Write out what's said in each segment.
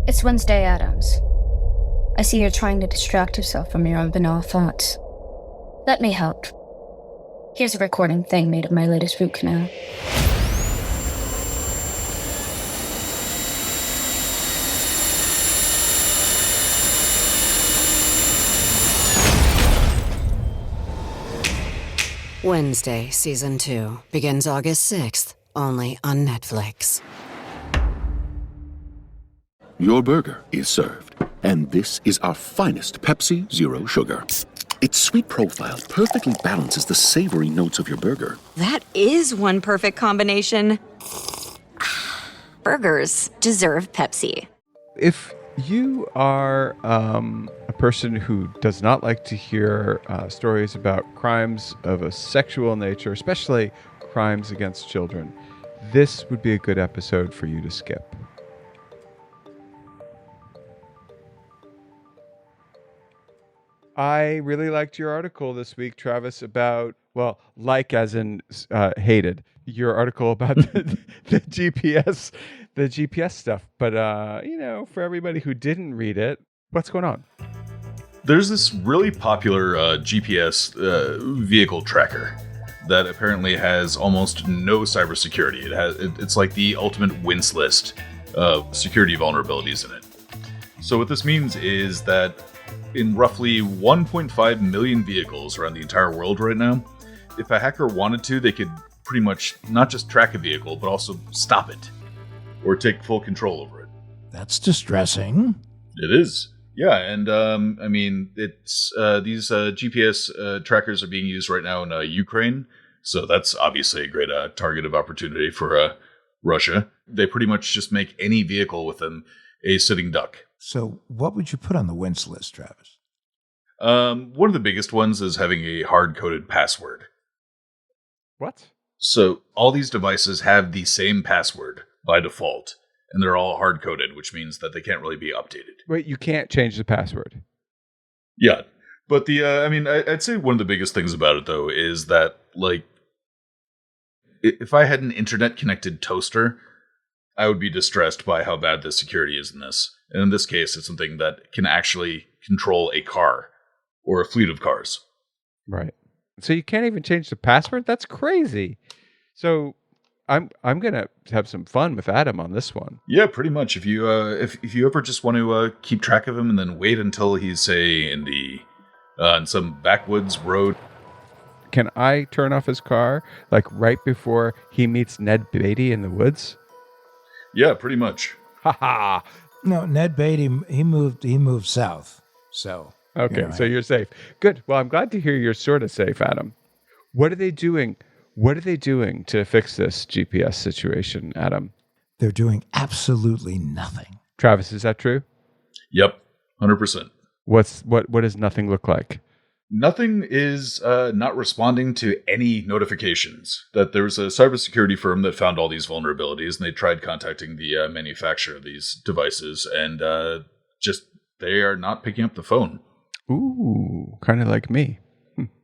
It's Wednesday, Adams. I see you're trying to distract yourself from your own banal thoughts. Let me help. Here's a recording thing made of my latest root canal. Wednesday, Season 2, begins August 6th, only on Netflix. Your burger is served, and this is our finest Pepsi Zero Sugar. Its sweet profile perfectly balances the savory notes of your burger. That is one perfect combination. Burgers deserve Pepsi. If you are a person who does not like to hear stories about crimes of a sexual nature, especially crimes against children, this would be a good episode for you to skip. I really liked your article this week, Travis, about, well, like as in hated, your article about the GPS stuff. But, for everybody who didn't read it, what's going on? There's this really popular GPS vehicle tracker that apparently has almost no cybersecurity. It's like the ultimate wins list of security vulnerabilities in it. So what this means is that in roughly 1.5 million vehicles around the entire world right now, if a hacker wanted to, they could pretty much not just track a vehicle, but also stop it or take full control over it. That's distressing. It is. Yeah, and it's these GPS trackers are being used right now in Ukraine, so that's obviously a great target of opportunity for Russia. They pretty much just make any vehicle with them a sitting duck. So what would you put on the wins list, Travis? One of the biggest ones is having a hard-coded password. What? So all these devices have the same password by default, and they're all hard-coded, which means that they can't really be updated. Wait, you can't change the password? Yeah, but I'd say one of the biggest things about it, though, is that, if I had an internet-connected toaster, I would be distressed by how bad the security is in this. And in this case, it's something that can actually control a car or a fleet of cars. Right. So you can't even change the password? That's crazy. So I'm gonna have some fun with Adam on this one. Yeah, pretty much. If you ever just want to keep track of him and then wait until he's, say, in some backwoods road. Can I turn off his car right before he meets Ned Beatty in the woods? Yeah, pretty much. Ha. No, Ned Beatty, he moved south. So okay, so you're safe. Good. Well, I'm glad to hear you're sort of safe, Adam. What are they doing? What are they doing to fix this GPS situation, Adam? They're doing absolutely nothing. Travis, is that true? Yep, 100%. What does nothing look like? Nothing is not responding to any notifications. That there was a cybersecurity firm that found all these vulnerabilities, and they tried contacting the manufacturer of these devices, and they are not picking up the phone. Ooh, kind of like me.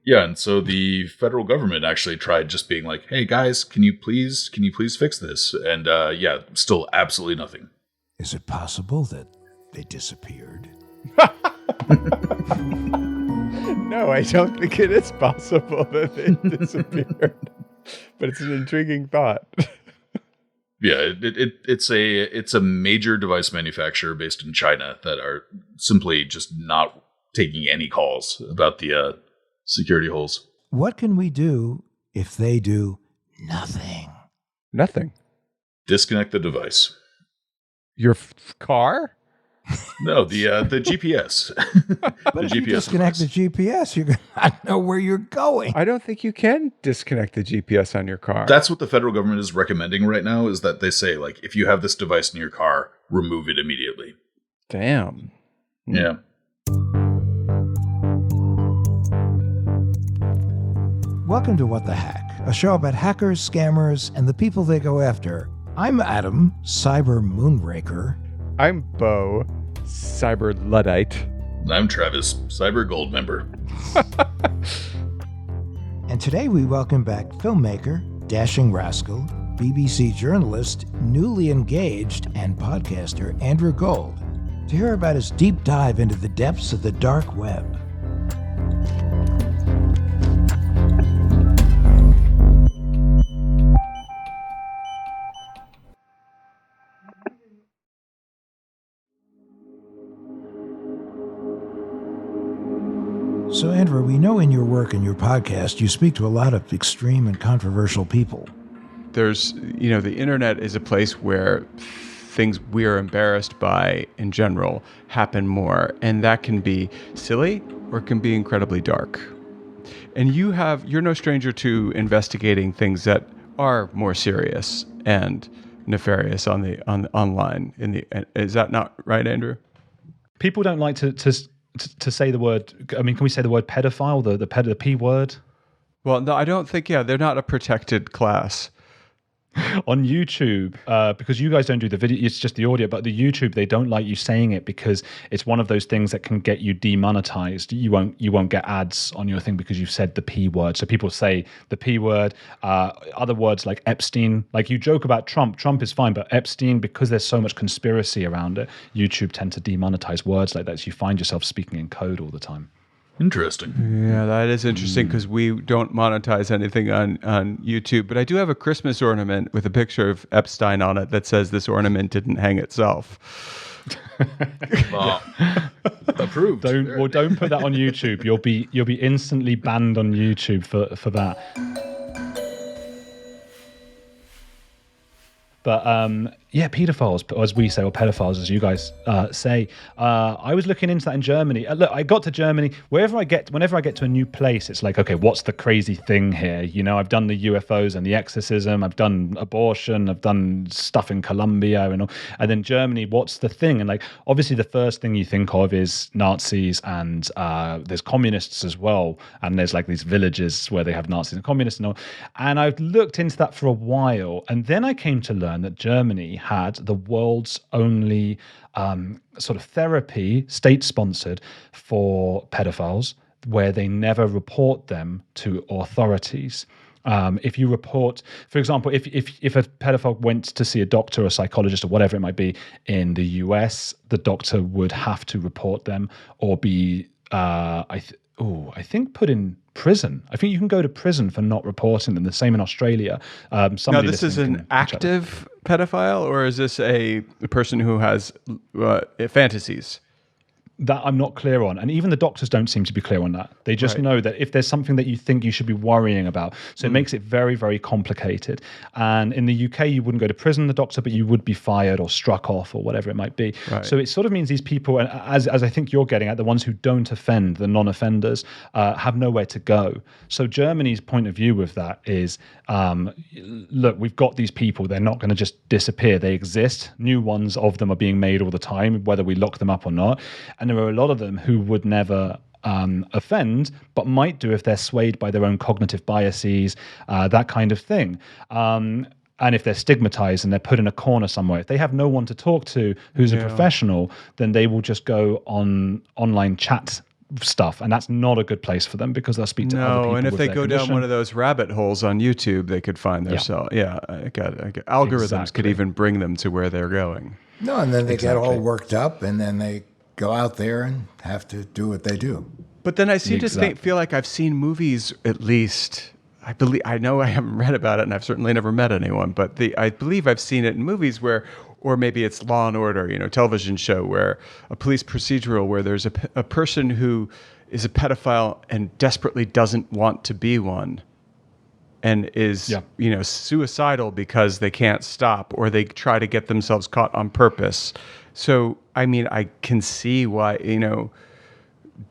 Yeah, and so the federal government actually tried just being like, "Hey guys, can you please fix this?" And still absolutely nothing. Is it possible that they disappeared? No, I don't think it is possible that they disappeared. But it's an intriguing thought. Yeah, it's a major device manufacturer based in China that are simply just not taking any calls about the security holes. What can we do if they do nothing? Nothing. Disconnect the device. Your car? No, the GPS. But if you disconnect the GPS, you're going to not know where you're going. I don't think you can disconnect the GPS on your car. That's what the federal government is recommending right now, is that they say, if you have this device in your car, remove it immediately. Damn. Yeah. Welcome to What the Hack, a show about hackers, scammers, and the people they go after. I'm Adam, Cyber Moonraker. I'm Beau, Cyber Luddite. I'm Travis, Cyber Gold member. And today we welcome back filmmaker, dashing rascal, BBC journalist, newly engaged, and podcaster Andrew Gold. to hear about his deep dive into the depths of the dark web. So, Andrew, we know in your work and your podcast, you speak to a lot of extreme and controversial people. There's, the internet is a place where things we are embarrassed by in general happen more. And that can be silly or it can be incredibly dark. And you're no stranger to investigating things that are more serious and nefarious on online. Is that not right, Andrew? People don't like to say the word. I mean, can we say the word pedophile? The P word? Well, no, I don't think. Yeah, they're not a protected class. On YouTube, because you guys don't do the video, it's just the audio, but the YouTube, they don't like you saying it because it's one of those things that can get you demonetized. You won't get ads on your thing because you've said the P word. So people say the P word, other words like Epstein. Like you joke about Trump is fine, but Epstein, because there's so much conspiracy around it, YouTube tend to demonetize words like that. So you find yourself speaking in code all the time. Interesting. Yeah, that is interesting because we don't monetize anything on YouTube. But I do have a Christmas ornament with a picture of Epstein on it that says this ornament didn't hang itself. Approved. Don't put that on YouTube. You'll be instantly banned on YouTube for that. But pedophiles, as we say, or pedophiles, as you guys say. I was looking into that in Germany. Look, I got to Germany. Whenever I get to a new place, it's like, okay, what's the crazy thing here? I've done the UFOs and the exorcism. I've done abortion. I've done stuff in Colombia and all. And then Germany, what's the thing? And like, obviously, the first thing you think of is Nazis, and there's communists as well. And there's like these villages where they have Nazis and communists and all. And I've looked into that for a while, and then I came to learn that Germany had the world's only sort of therapy, state-sponsored, for pedophiles, where they never report them to authorities. If you report, for example, if a pedophile went to see a doctor or a psychologist or whatever it might be in the US, the doctor would have to report them or be, I think put in prison. I think you can go to prison for not reporting them. The same in Australia. Now, this is an active pedophile, or is this a person who has fantasies? That I'm not clear on. And even the doctors don't seem to be clear on that. They just know that if there's something that you think you should be worrying about. So it makes it very, very complicated. And in the UK, you wouldn't go to prison, the doctor, but you would be fired or struck off or whatever it might be. Right. So it sort of means these people, and as I think you're getting at, the ones who don't offend, the non-offenders, have nowhere to go. So Germany's point of view with that is, look, we've got these people. They're not going to just disappear. They exist. New ones of them are being made all the time, whether we lock them up or not. And there are a lot of them who would never offend, but might do if they're swayed by their own cognitive biases, that kind of thing. And if they're stigmatized and they're put in a corner somewhere, if they have no one to talk to who's a professional, then they will just go on online chat stuff, and that's not a good place for them because they'll speak to other people. And if they go down one of those rabbit holes on YouTube, they could find themselves. Yeah, I got algorithms could even bring them to where they're going. No, and then they get all worked up, and then they go out there and have to do what they do. But then I seem to feel like I've seen movies, at least. I know I haven't read about it, and I've certainly never met anyone, but I believe I've seen it in movies where, or maybe it's Law and Order, television show where a police procedural where there's a person who is a pedophile and desperately doesn't want to be one, and is suicidal because they can't stop, or they try to get themselves caught on purpose. So I mean, I can see why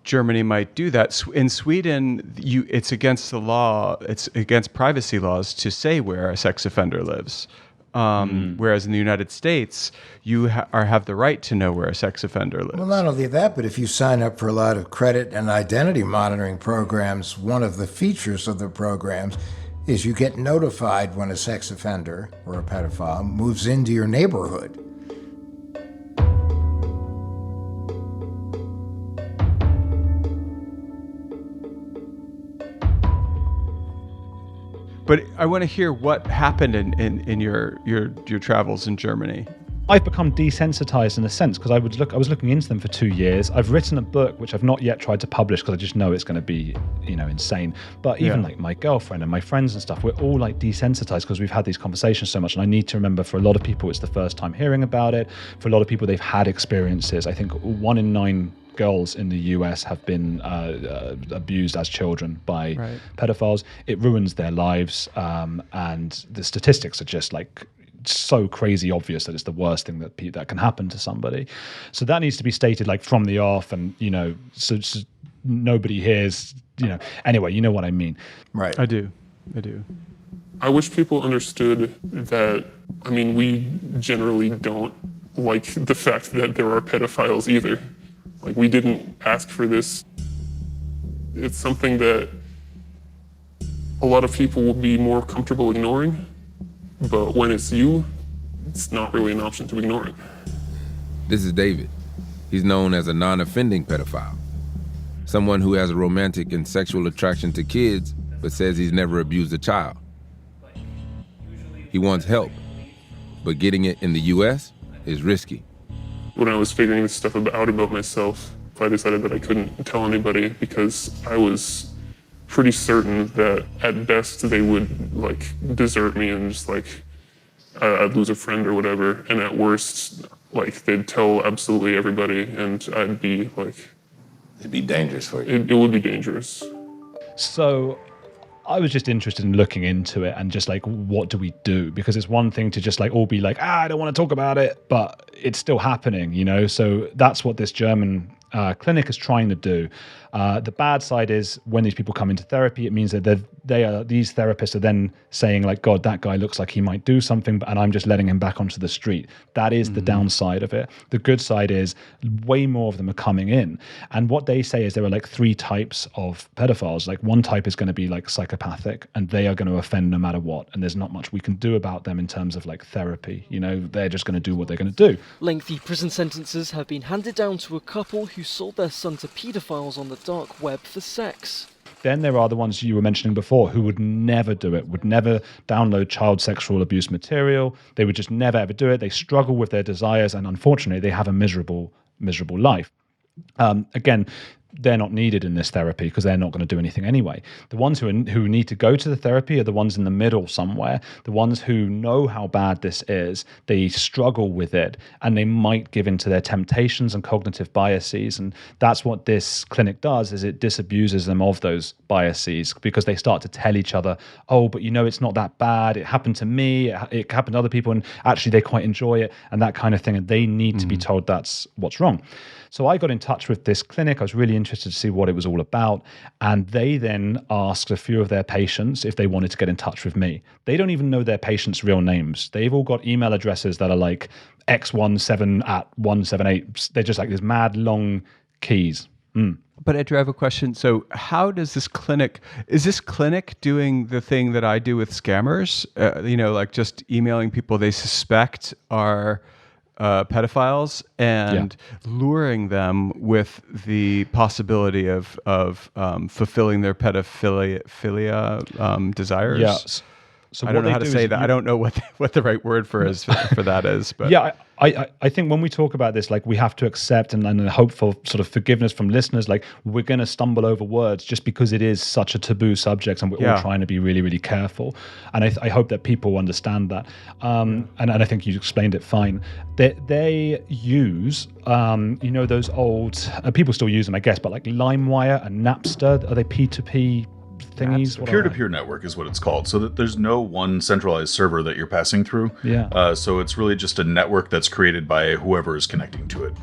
Germany might do that. In Sweden, it's against the law. It's against privacy laws to say where a sex offender lives. Whereas in the United States, you have the right to know where a sex offender lives. Well, not only that, but if you sign up for a lot of credit and identity monitoring programs, one of the features of the programs is you get notified when a sex offender or a pedophile moves into your neighborhood. But I want to hear what happened in your travels in Germany. I've become desensitized in a sense because I was looking into them for 2 years. I've written a book which I've not yet tried to publish because I just know it's going to be, insane. But even like my girlfriend and my friends and stuff, we're all like desensitized because we've had these conversations so much. And I need to remember, for a lot of people, it's the first time hearing about it. For a lot of people, they've had experiences. I think 1 in 9 girls in the US have been abused as children by pedophiles. It ruins their lives, and the statistics are just like so crazy obvious that it's the worst thing that can happen to somebody. So that needs to be stated like from the off, and so nobody hears. Anyway, you know what I mean. Right. I do. I wish people understood that. I mean, we generally don't like the fact that there are pedophiles either. Like, we didn't ask for this. It's something that a lot of people will be more comfortable ignoring, but when it's you, it's not really an option to ignore it. This is David. He's known as a non-offending pedophile. Someone who has a romantic and sexual attraction to kids, but says he's never abused a child. He wants help, but getting it in the US is risky. When I was figuring this stuff out about myself, I decided that I couldn't tell anybody because I was pretty certain that at best they would like desert me and just like I'd lose a friend or whatever, and at worst like they'd tell absolutely everybody and I'd be like, it'd be dangerous for you. It would be dangerous. So I was just interested in looking into it and just like, what do we do? Because it's one thing to just like all be like, I don't want to talk about it, but it's still happening, So that's what this German clinic is trying to do. The bad side is when these people come into therapy, it means that these therapists are then saying like, God, that guy looks like he might do something, and I'm just letting him back onto the street. That is the downside of it. The good side is way more of them are coming in. And what they say is there are like 3 types of pedophiles. Like one type is going to be like psychopathic, and they are going to offend no matter what. And there's not much we can do about them in terms of like therapy. They're just going to do what they're going to do. Lengthy prison sentences have been handed down to a couple who sold their son to paedophiles on the dark web for sex. Then there are the ones you were mentioning before who would never do it, would never download child sexual abuse material. They would just never ever do it. They struggle with their desires, and unfortunately they have a miserable life. Again, they're not needed in this therapy because they're not going to do anything anyway. The ones who need to go to the therapy are the ones in the middle somewhere, the ones who know how bad this is, they struggle with it, and they might give in to their temptations and cognitive biases. And that's what this clinic does, is it disabuses them of those biases, because they start to tell each other, oh, but it's not that bad. It happened to me. It happened to other people, and actually they quite enjoy it, and that kind of thing. And they need to be told that's what's wrong. So I got in touch with this clinic. I was really interested to see what it was all about. And they then asked a few of their patients if they wanted to get in touch with me. They don't even know their patients' real names. They've all got email addresses that are like x17@178. They're just like this mad long keys. But Andrew, I have a question. So how does is this clinic doing the thing that I do with scammers? Like just emailing people they suspect are pedophiles and luring them with the possibility of fulfilling their pedophilia desires. Yes. So I don't know how to say that. I don't know what the right word for that is. But yeah, I think when we talk about this, like we have to accept and hope for sort of forgiveness from listeners. Like we're going to stumble over words just because it is such a taboo subject, and we're all trying to be really, really careful. And I hope that people understand that. And I think you explained it fine. They use, those old people still use them, I guess, but like LimeWire and Napster. Are they P2P? Thingies, peer-to-peer network is what it's called, so that there's no one centralized server that you're passing through. So it's really just a network that's created by whoever is connecting to it.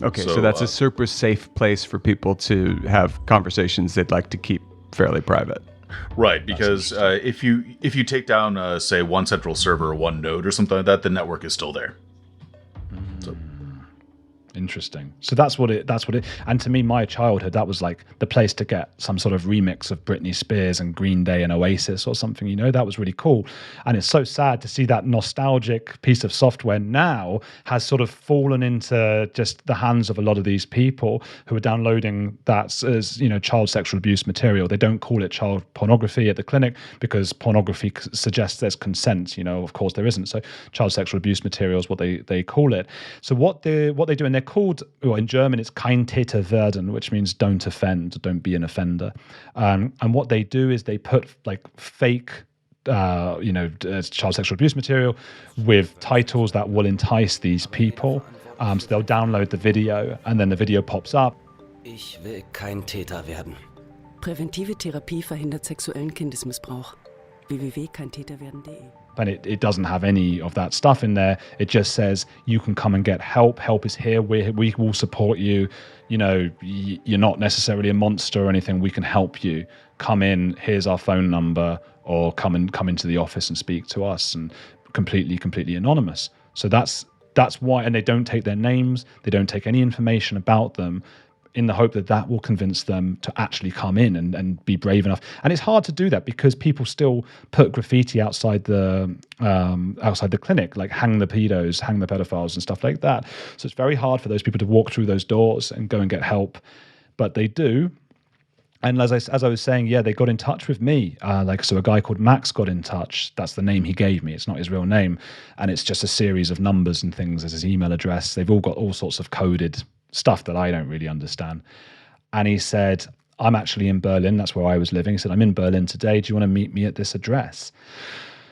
Okay, so that's a super safe place for people to have conversations they'd like to keep fairly private. Right, because if you take down, say, one central server or one node or something like that, the network is still there. So. Interesting. So that's what it, and to me, my childhood, that was like the place to get some sort of remix of Britney Spears and Green Day and Oasis or something, you know, that was really cool. And it's so sad to see that nostalgic piece of software now has sort of fallen into just the hands of a lot of these people who are downloading that as, you know, child sexual abuse material. They don't call it child pornography at the clinic because pornography suggests there's consent, you know, of course there isn't. So child sexual abuse material is what they call it. So what they do, and they're called, well, in German it's kein Täter werden, which means don't offend, don't be an offender. And what they do is they put like fake child sexual abuse material with titles that will entice these people. So they'll download the video and then the video pops up. Ich will kein Täter werden. Präventive Therapie verhindert sexuellen Kindesmissbrauch. www.keintäterwerden.de. And it doesn't have any of that stuff in there. It just says you can come and get help. Help is here. We will support you. You know, you're not necessarily a monster or anything. We can help you. Come in. Here's our phone number, or come into the office and speak to us. And completely anonymous. So that's why. And they don't take their names. They don't take any information about them, in the hope that that will convince them to actually come in and be brave enough. And it's hard to do that because people still put graffiti outside the clinic, like hang the pedos, hang the pedophiles and stuff like that. So it's very hard for those people to walk through those doors and go and get help. But they do. And as I was saying, yeah, they got in touch with me. So a guy called Max got in touch. That's the name he gave me. It's not his real name. And it's just a series of numbers and things as his email address. They've all got all sorts of coded stuff that I don't really understand. And he said, I'm actually in Berlin. That's where I was living. He said, I'm in Berlin today. Do you want to meet me at this address?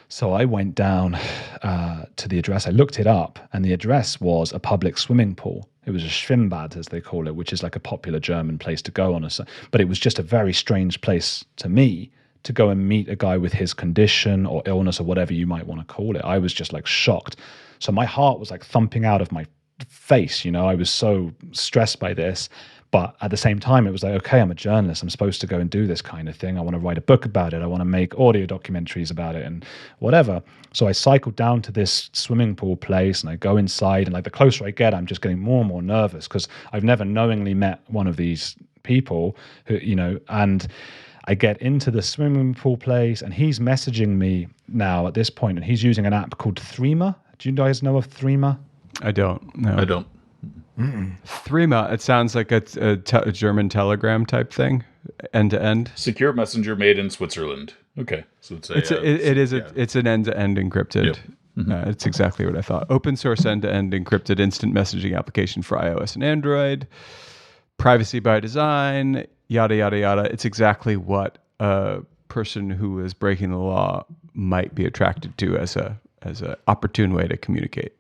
So I went down to the address. I looked it up, and the address was a public swimming pool. It was a Schwimmbad, as they call it, which is like a popular German place to go on. But it was just a very strange place to me to go and meet a guy with his condition or illness or whatever you might want to call it. I was just like shocked. So my heart was like thumping out of my face, you know. I was so stressed by this, but at the same time it was like, okay, I'm a journalist, I'm supposed to go and do this kind of thing. I want to write a book about it, I want to make audio documentaries about it and whatever. So I cycled down to this swimming pool place and I go inside, and like the closer I get, I'm just getting more and more nervous because I've never knowingly met one of these people who, you know. And I get into the swimming pool place and he's messaging me now at this point, and he's using an app called Threema. Do you guys know of Threema? I don't. No. I don't. Threema. It sounds like a German Telegram type thing, end to end. Secure messenger made in Switzerland. Okay, so it's an end to end encrypted. Yep. Mm-hmm. It's exactly what I thought. Open source end to end encrypted instant messaging application for iOS and Android. Privacy by design. Yada yada yada. It's exactly what a person who is breaking the law might be attracted to as a opportune way to communicate.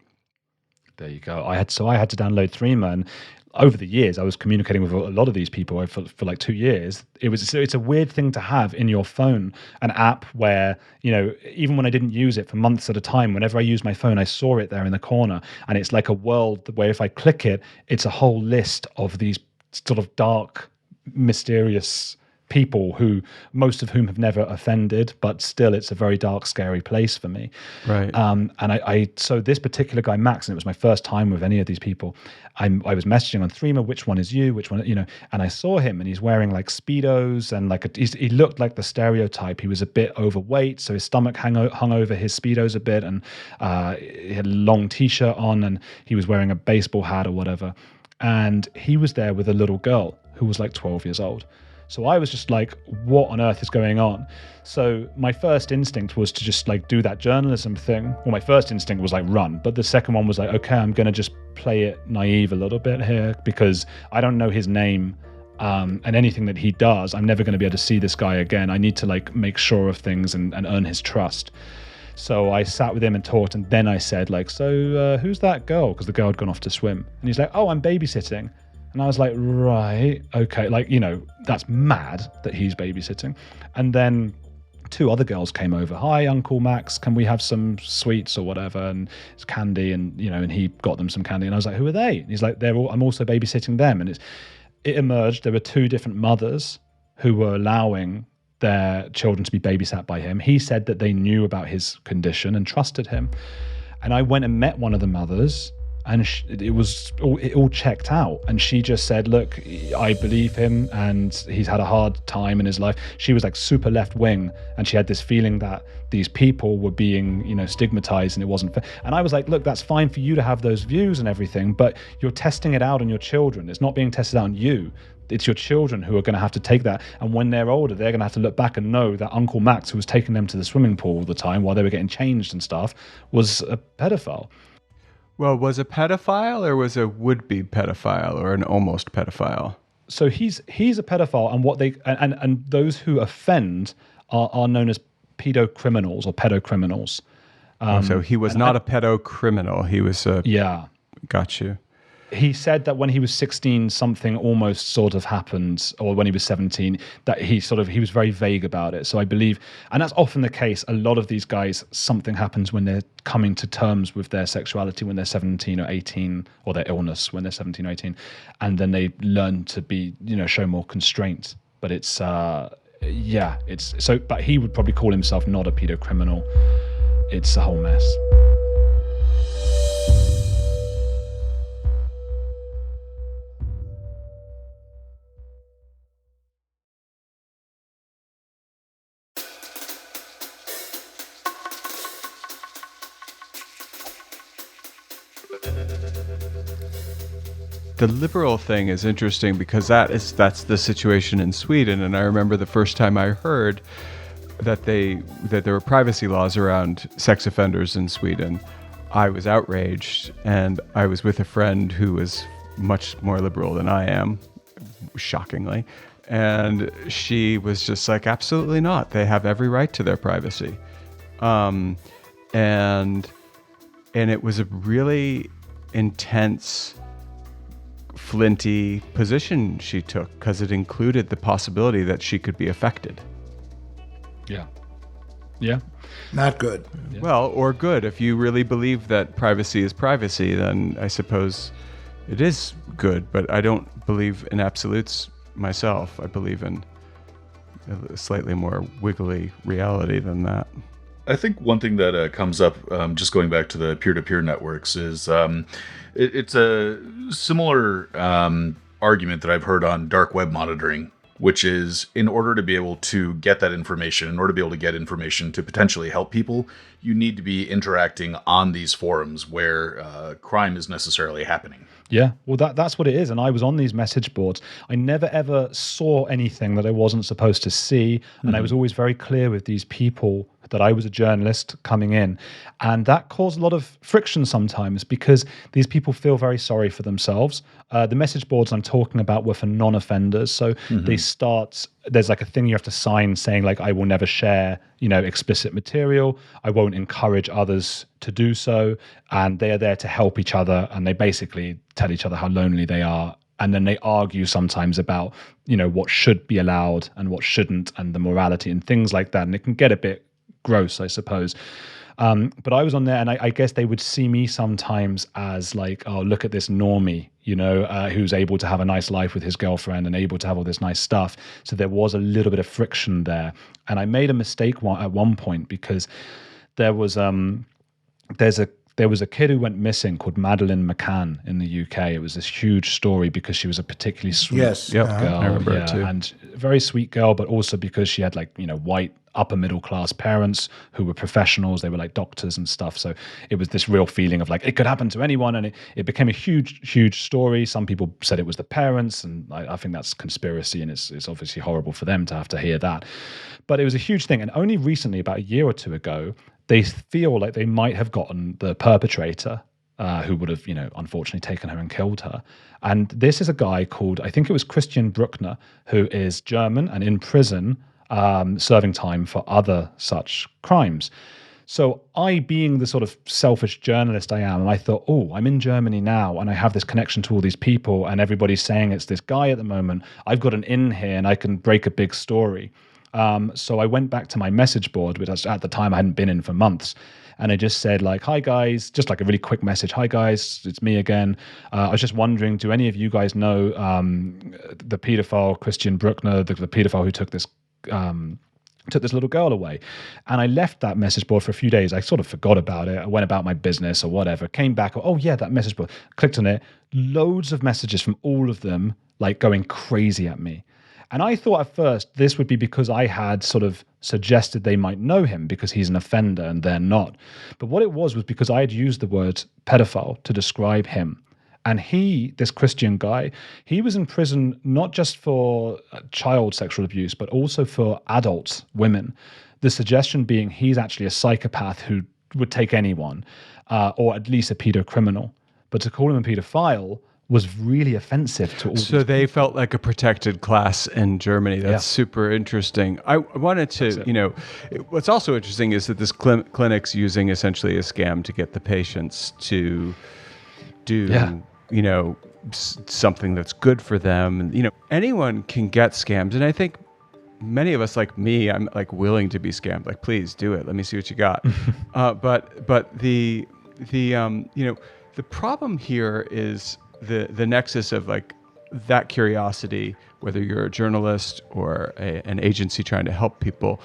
There you go. I had to download Threema, and over the years, I was communicating with a lot of these people for like 2 years. It's a weird thing to have in your phone, an app where, you know, even when I didn't use it for months at a time, whenever I used my phone, I saw it there in the corner, and it's like a world where if I click it, it's a whole list of these sort of dark, mysterious people who most of whom have never offended, but still it's a very dark, scary place for me. Right. And so this particular guy, Max, and it was my first time with any of these people, I was messaging on Threema, which one is you, which one, you know, and I saw him and he's wearing like Speedos and like he looked like the stereotype. He was a bit overweight, so his stomach hung over his Speedos a bit, and he had a long t-shirt on, and he was wearing a baseball hat or whatever. And he was there with a little girl who was like 12 years old. So I was just like, what on earth is going on? So my first instinct was to just like do that journalism thing. Well, my first instinct was like run, but the second one was like, okay, I'm going to just play it naive a little bit here because I don't know his name. And anything that he does, I'm never going to be able to see this guy again. I need to like make sure of things and earn his trust. So I sat with him and talked, and then I said like, so who's that girl? Because the girl had gone off to swim. And he's like, oh, I'm babysitting. And I was like, right, okay. Like, you know, that's mad that he's babysitting. And then 2 other girls came over. Hi, Uncle Max, can we have some sweets or whatever? And it's candy, and, you know, and he got them some candy. And I was like, who are they? And he's like, I'm also babysitting them. And it emerged there were 2 different mothers who were allowing their children to be babysat by him. He said that they knew about his condition and trusted him. And I went and met one of the mothers, and it all checked out. And she just said, look, I believe him, and he's had a hard time in his life. She was like super left wing, and she had this feeling that these people were being, stigmatized, and it wasn't fair. And I was like, look, that's fine for you to have those views and everything, but you're testing it out on your children. It's not being tested out on you. It's your children who are going to have to take that. And when they're older, they're going to have to look back and know that Uncle Max, who was taking them to the swimming pool all the time while they were getting changed and stuff, was a pedophile. Well, was a pedophile or was a would-be pedophile or an almost pedophile? So he's a pedophile, and what they and those who offend are known as pedocriminals or pedocriminals. So he was not a pedocriminal. He was a... Yeah. Got you. He said that when he was 16, something almost sort of happened, or when he was 17, that he was very vague about it. So I believe, and that's often the case, a lot of these guys, something happens when they're coming to terms with their sexuality when they're 17 or 18, or their illness when they're 17 or 18, and then they learn to be, show more constraint. But it's, but he would probably call himself not a pedocriminal. It's a whole mess. The liberal thing is interesting because that's the situation in Sweden, and I remember the first time I heard that there were privacy laws around sex offenders in Sweden. I was outraged, and I was with a friend who was much more liberal than I am, shockingly, and she was just like, absolutely not. They have every right to their privacy, and it was a really intense, flinty position she took because it included the possibility that she could be affected. Yeah. Not good. Yeah. Well, or good. If you really believe that privacy is privacy, then I suppose it is good, but I don't believe in absolutes myself. I believe in a slightly more wiggly reality than that. I think one thing that comes up, just going back to the peer-to-peer networks, is it's a similar argument that I've heard on dark web monitoring, which is in order to be able to get that information, in order to be able to get information to potentially help people, you need to be interacting on these forums where crime is necessarily happening. Yeah, well, that's what it is. And I was on these message boards. I never ever saw anything that I wasn't supposed to see. And I was always very clear with these people that I was a journalist coming in. And that caused a lot of friction sometimes because these people feel very sorry for themselves. The message boards I'm talking about were for non-offenders. So they start, there's like a thing you have to sign saying like, I will never share, explicit material. I won't encourage others to do so. And they are there to help each other. And they basically tell each other how lonely they are. And then they argue sometimes about, what should be allowed and what shouldn't, and the morality and things like that. And it can get a bit gross, I suppose. But I was on there, and I guess they would see me sometimes as like, oh, look at this normie, who's able to have a nice life with his girlfriend and able to have all this nice stuff. So there was a little bit of friction there. And I made a mistake at one point because there was there was a kid who went missing called Madeleine McCann in the UK. It was this huge story because she was a particularly sweet girl. I remember it too. And a very sweet girl, but also because she had white upper middle class parents who were professionals. They were like doctors and stuff. So it was this real feeling of like, it could happen to anyone. And it became a huge, huge story. Some people said it was the parents. And I think that's conspiracy. And it's obviously horrible for them to have to hear that. But it was a huge thing. And only recently, about a year or two ago, they feel like they might have gotten the perpetrator who would have, unfortunately taken her and killed her. And this is a guy called, I think it was Christian Bruckner, who is German and in prison, serving time for other such crimes. So I, being the sort of selfish journalist I am, I thought, oh, I'm in Germany now and I have this connection to all these people and everybody's saying it's this guy at the moment. I've got an in here and I can break a big story. So I went back to my message board, which at the time I hadn't been in for months. And I just said like, hi guys, just like a really quick message. Hi guys, it's me again. I was just wondering, do any of you guys know the pedophile Christian Bruckner, the pedophile who took this took this little girl away. And I left that message board for a few days. I sort of forgot about it. I went about my business or whatever, came back, oh yeah, that message board, clicked on it, loads of messages from all of them, like going crazy at me. And I thought at first this would be because I had sort of suggested they might know him because he's an offender and they're not. But what it was because I had used the word pedophile to describe him. And he, this Christian guy, he was in prison not just for child sexual abuse, but also for adult women. The suggestion being he's actually a psychopath who would take anyone, or at least a pedocriminal. But to call him a pedophile was really offensive to all. So they felt like a protected class in Germany. That's super interesting. I wanted to, what's also interesting is that this clinic's using essentially a scam to get the patients to do, something that's good for them. And, anyone can get scammed. And I think many of us, like me, I'm like willing to be scammed. Like, please do it. Let me see what you got. But the problem here is the nexus of like that curiosity, whether you're a journalist or an agency trying to help people,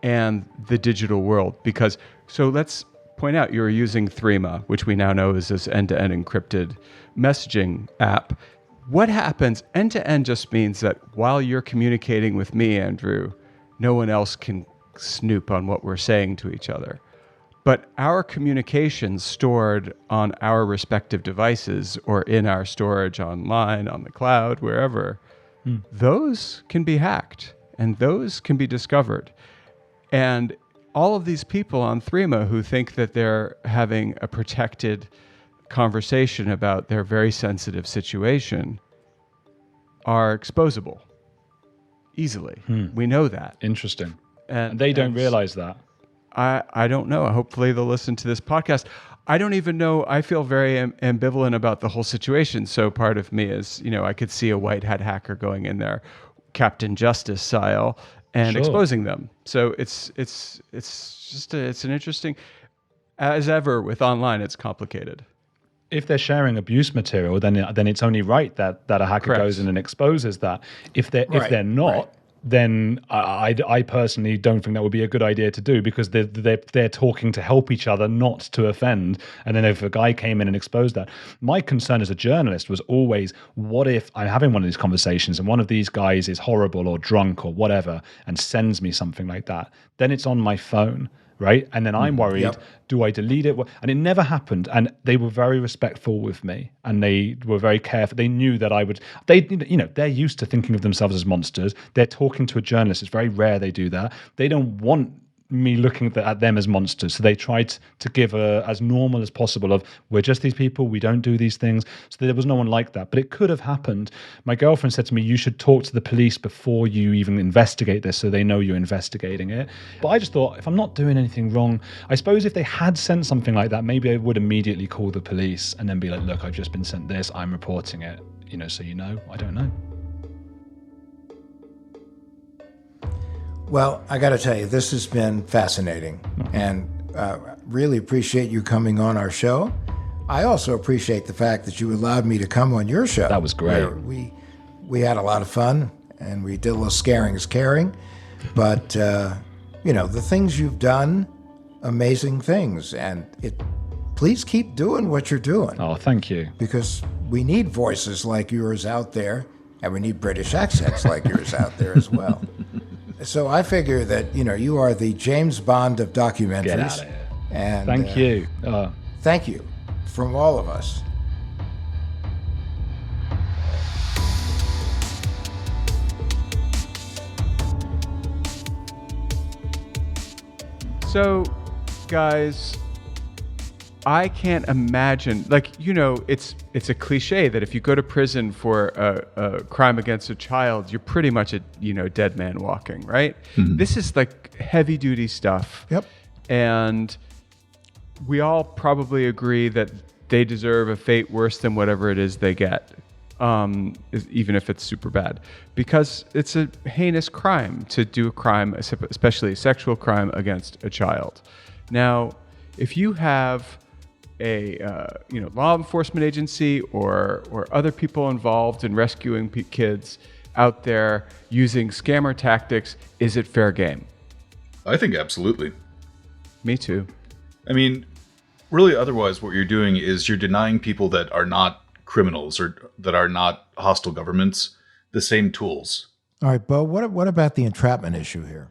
and the digital world. Because, so let's point out, you're using Threema, which we now know is this end-to-end encrypted messaging app. What happens end-to-end just means that while you're communicating with me, Andrew, no one else can snoop on what we're saying to each other. But our communications stored on our respective devices or in our storage online, on the cloud, wherever, those can be hacked and those can be discovered. And all of these people on Threema who think that they're having a protected conversation about their very sensitive situation are exposable easily. We know that. Interesting. And they don't realize that. I don't know. Hopefully they'll listen to this podcast. I don't even know. I feel very ambivalent about the whole situation. So part of me is, I could see a white hat hacker going in there, Captain Justice style, and exposing them. So it's an interesting, as ever with online, it's complicated. If they're sharing abuse material, then it's only right that a hacker goes in and exposes that. If they're not, then I personally don't think that would be a good idea to do, because they're talking to help each other, not to offend. And then if a guy came in and exposed that, my concern as a journalist was always, what if I'm having one of these conversations and one of these guys is horrible or drunk or whatever and sends me something like that? Then it's on my phone, right? And then I'm worried, do I delete it? And it never happened. And they were very respectful with me and they were very careful. They knew that they're used to thinking of themselves as monsters. They're talking to a journalist. It's very rare they do that. They don't want me looking at them as monsters. So they tried to give as normal as possible of, we're just these people, we don't do these things. So there was no one like that. But it could have happened. My girlfriend said to me, you should talk to the police before you even investigate this so they know you're investigating it. But I just thought, if I'm not doing anything wrong, I suppose if they had sent something like that, maybe I would immediately call the police and then be like, look, I've just been sent this, I'm reporting it, so I don't know. Well, I got to tell you, this has been fascinating, and really appreciate you coming on our show. I also appreciate the fact that you allowed me to come on your show. That was great. We had a lot of fun, and we did a little scaring is caring, but the things you've done, amazing things, and please keep doing what you're doing. Oh, thank you. Because we need voices like yours out there, and we need British accents like yours out there as well. So I figure that, you are the James Bond of documentaries. Get out of here. And thank you. Thank you from all of us. So, guys, I can't imagine, it's a cliche that if you go to prison for a crime against a child, you're pretty much a dead man walking, right? Mm-hmm. This is like heavy duty stuff. Yep. And we all probably agree that they deserve a fate worse than whatever it is they get, even if it's super bad, because it's a heinous crime to do a crime, especially a sexual crime against a child. Now, if you have a law enforcement agency or other people involved in rescuing kids out there using scammer tactics, is it fair game? I think absolutely. Me too. I mean, really, otherwise, what you're doing is you're denying people that are not criminals or that are not hostile governments the same tools. All right, Beau, what about the entrapment issue here?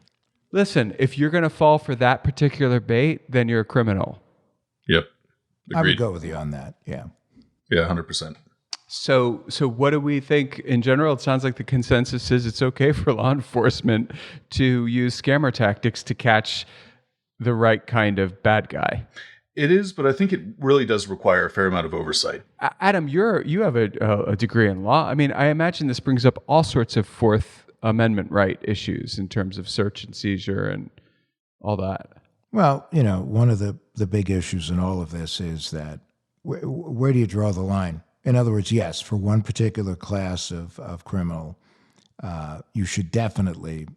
Listen, if you're going to fall for that particular bait, then you're a criminal. Yep. Agreed. I would go with you on that, yeah. Yeah, 100%. So what do we think in general? It sounds like the consensus is it's okay for law enforcement to use scammer tactics to catch the right kind of bad guy. It is, but I think it really does require a fair amount of oversight. Adam, you have a degree in law. I mean, I imagine this brings up all sorts of Fourth Amendment right issues in terms of search and seizure and all that. Well, one of the big issues in all of this is that where do you draw the line? In other words, yes, for one particular class of criminal, you should definitely,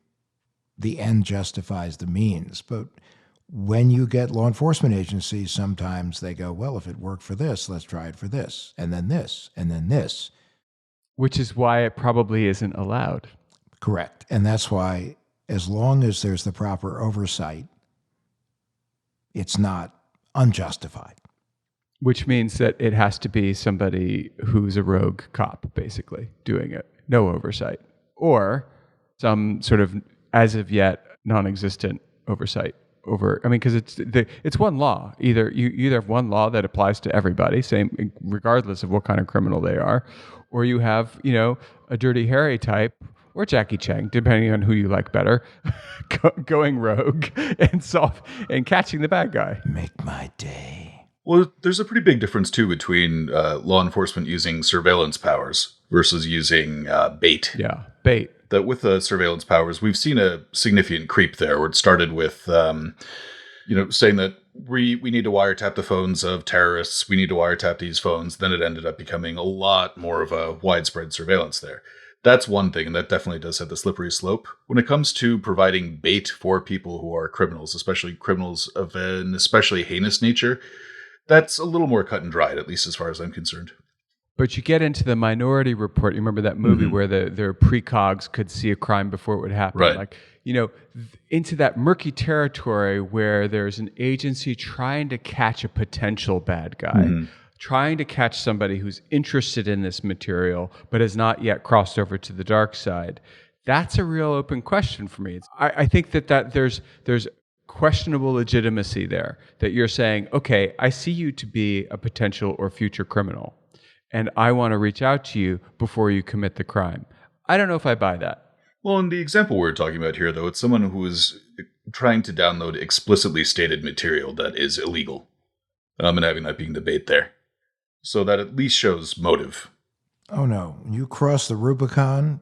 the end justifies the means. But when you get law enforcement agencies, sometimes they go, well, if it worked for this, let's try it for this, and then this, and then this. Which is why it probably isn't allowed. Correct. And that's why, as long as there's the proper oversight, it's not unjustified. Which means that it has to be somebody who's a rogue cop, basically, doing it. No oversight. Or some sort of, as of yet, non-existent oversight over, because it's one law. You either have one law that applies to everybody, same regardless of what kind of criminal they are, or you have, a Dirty Harry type, or Jackie Chan, depending on who you like better, going rogue and catching the bad guy. Make my day. Well, there's a pretty big difference, too, between law enforcement using surveillance powers versus using bait. Yeah, bait. That with the surveillance powers, we've seen a significant creep there, where it started with, saying that we need to wiretap the phones of terrorists, we need to wiretap these phones. Then it ended up becoming a lot more of a widespread surveillance there. That's one thing, and that definitely does have the slippery slope. When it comes to providing bait for people who are criminals, especially criminals of an especially heinous nature, that's a little more cut and dried, at least as far as I'm concerned. But you get into the Minority Report. You remember that movie where their precogs could see a crime before it would happen? Right. Into that murky territory where there's an agency trying to catch a potential bad guy, trying to catch somebody who's interested in this material but has not yet crossed over to the dark side. That's a real open question for me. I think that there's questionable legitimacy there, that you're saying, okay, I see you to be a potential or future criminal, and I want to reach out to you before you commit the crime. I don't know if I buy that. Well, in the example we're talking about here, though, it's someone who is trying to download explicitly stated material that is illegal, and having that being the bait there. So that at least shows motive. Oh, no. When you cross the Rubicon,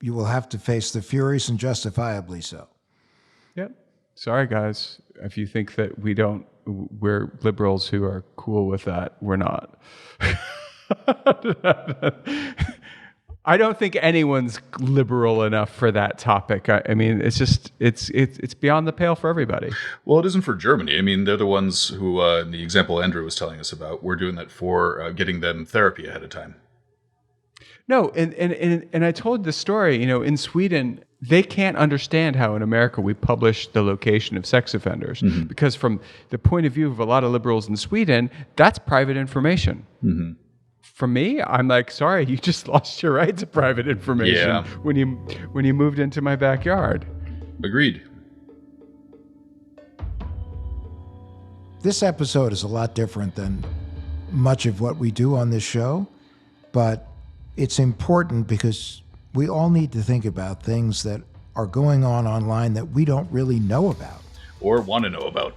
you will have to face the furious and justifiably so. Yep. Sorry, guys. If you think that we're liberals who are cool with that, we're not. I don't think anyone's liberal enough for that topic. I mean, it's beyond the pale for everybody. Well, it isn't for Germany. I mean, they're the ones who, in the example Andrew was telling us about, we're doing that for getting them therapy ahead of time. No, and I told the story, in Sweden, they can't understand how in America we publish the location of sex offenders, because from the point of view of a lot of liberals in Sweden, that's private information. For me, I'm like, sorry, you just lost your right to private information when you moved into my backyard. Agreed. This episode is a lot different than much of what we do on this show, but it's important because we all need to think about things that are going on online that we don't really know about. Or want to know about.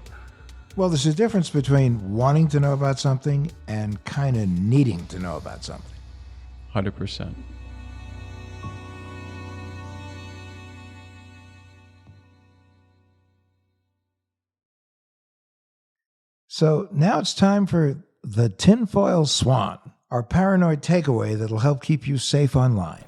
Well, there's a difference between wanting to know about something and kind of needing to know about something. 100%. So now it's time for the Tinfoil Swan, our paranoid takeaway that'll help keep you safe online.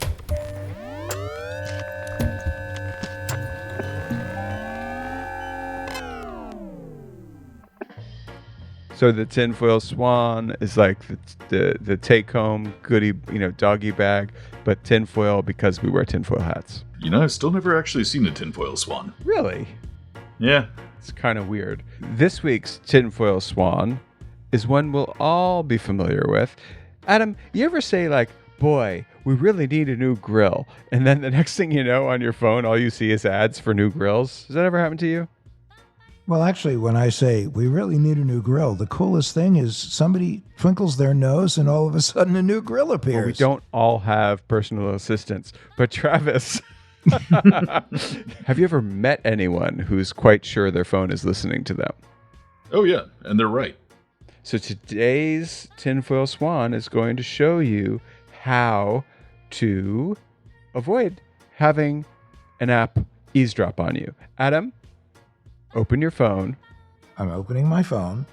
So the tinfoil swan is like the take-home goodie, doggy bag, but tinfoil because we wear tinfoil hats. I've still never actually seen a tinfoil swan. Really? Yeah. It's kind of weird. This week's tinfoil swan is one we'll all be familiar with. Adam, you ever say like, boy, we really need a new grill, and then the next thing you know on your phone, all you see is ads for new grills? Does that ever happen to you? Well, actually, when I say we really need a new grill, the coolest thing is somebody twinkles their nose and all of a sudden a new grill appears. Well, we don't all have personal assistants, but Travis, have you ever met anyone who's quite sure their phone is listening to them? Oh, yeah, and they're right. So today's tinfoil swan is going to show you how to avoid having an app eavesdrop on you. Adam, open your phone. I'm opening my phone.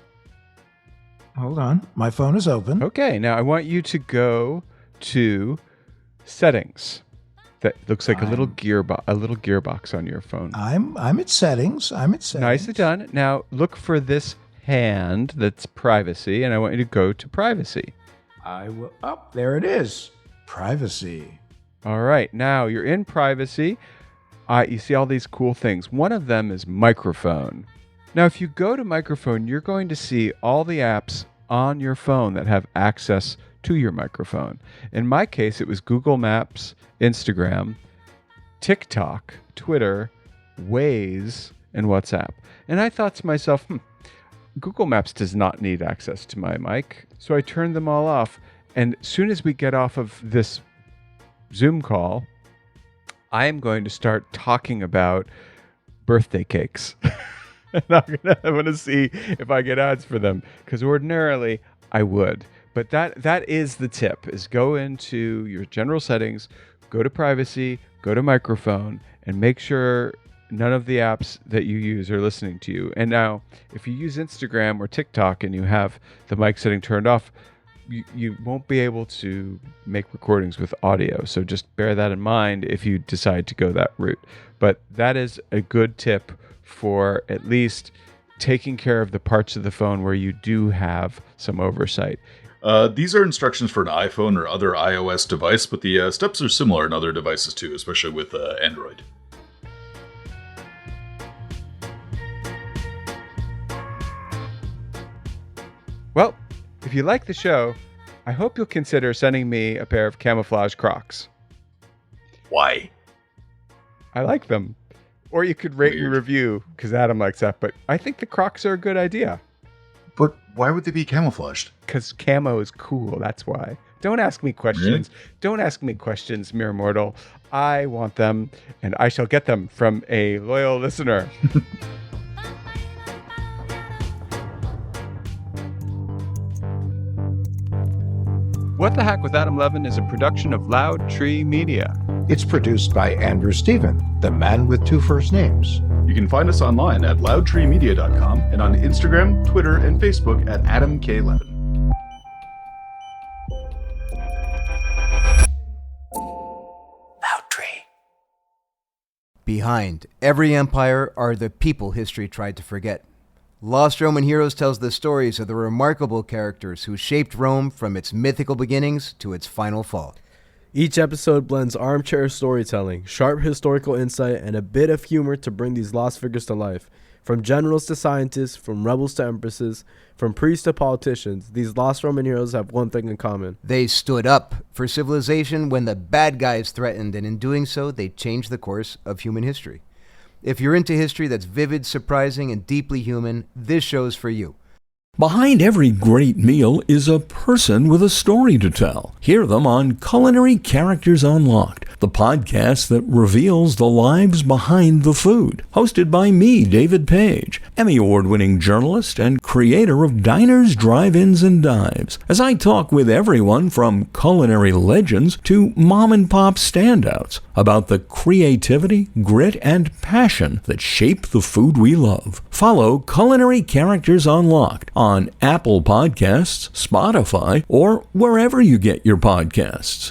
Hold on. My phone is open. Okay, now I want you to go to settings. That looks like a little gearbox on your phone. I'm at settings. Nicely done. Now look for this hand that's privacy, and I want you to go to privacy. I will. Oh, there it is. Privacy. All right. Now you're in privacy. You see all these cool things. One of them is microphone. Now, if you go to microphone, you're going to see all the apps on your phone that have access to your microphone. In my case, it was Google Maps, Instagram, TikTok, Twitter, Waze, and WhatsApp. And I thought to myself, Google Maps does not need access to my mic. So I turned them all off. And as soon as we get off of this Zoom call, I am going to start talking about birthday cakes. And I'm going to see if I get ads for them, because ordinarily I would. But that is the tip, is go into your general settings, go to privacy, go to microphone, and make sure none of the apps that you use are listening to you. And now, if you use Instagram or TikTok and you have the mic setting turned off, you won't be able to make recordings with audio. So just bear that in mind if you decide to go that route. But that is a good tip for at least taking care of the parts of the phone where you do have some oversight. These are instructions for an iPhone or other iOS device, but the steps are similar in other devices too, especially with Android. Well, if you like the show, I hope you'll consider sending me a pair of camouflage Crocs. Why? I like them. Or you could rate and review, because Adam likes that, but I think the Crocs are a good idea. But why would they be camouflaged? Because camo is cool, that's why. Don't ask me questions. Really? Don't ask me questions, mere mortal. I want them, and I shall get them from a loyal listener. What the Hack with Adam Levin is a production of Loud Tree Media. It's produced by Andrew Stephen, the man with two first names. You can find us online at loudtreemedia.com and on Instagram, Twitter, and Facebook at Adam K. Levin. Loud Tree. Behind every empire are the people history tried to forget. Lost Roman Heroes tells the stories of the remarkable characters who shaped Rome from its mythical beginnings to its final fall. Each episode blends armchair storytelling, sharp historical insight, and a bit of humor to bring these lost figures to life. From generals to scientists, from rebels to empresses, from priests to politicians, these lost Roman heroes have one thing in common. They stood up for civilization when the bad guys threatened, and in doing so, they changed the course of human history. If you're into history that's vivid, surprising, and deeply human, this show's for you. Behind every great meal is a person with a story to tell. Hear them on Culinary Characters Unlocked, the podcast that reveals the lives behind the food. Hosted by me, David Page, Emmy Award-winning journalist and creator of Diners, Drive-Ins, and Dives, as I talk with everyone from culinary legends to mom-and-pop standouts about the creativity, grit, and passion that shape the food we love. Follow Culinary Characters Unlocked on Apple Podcasts, Spotify, or wherever you get your podcasts.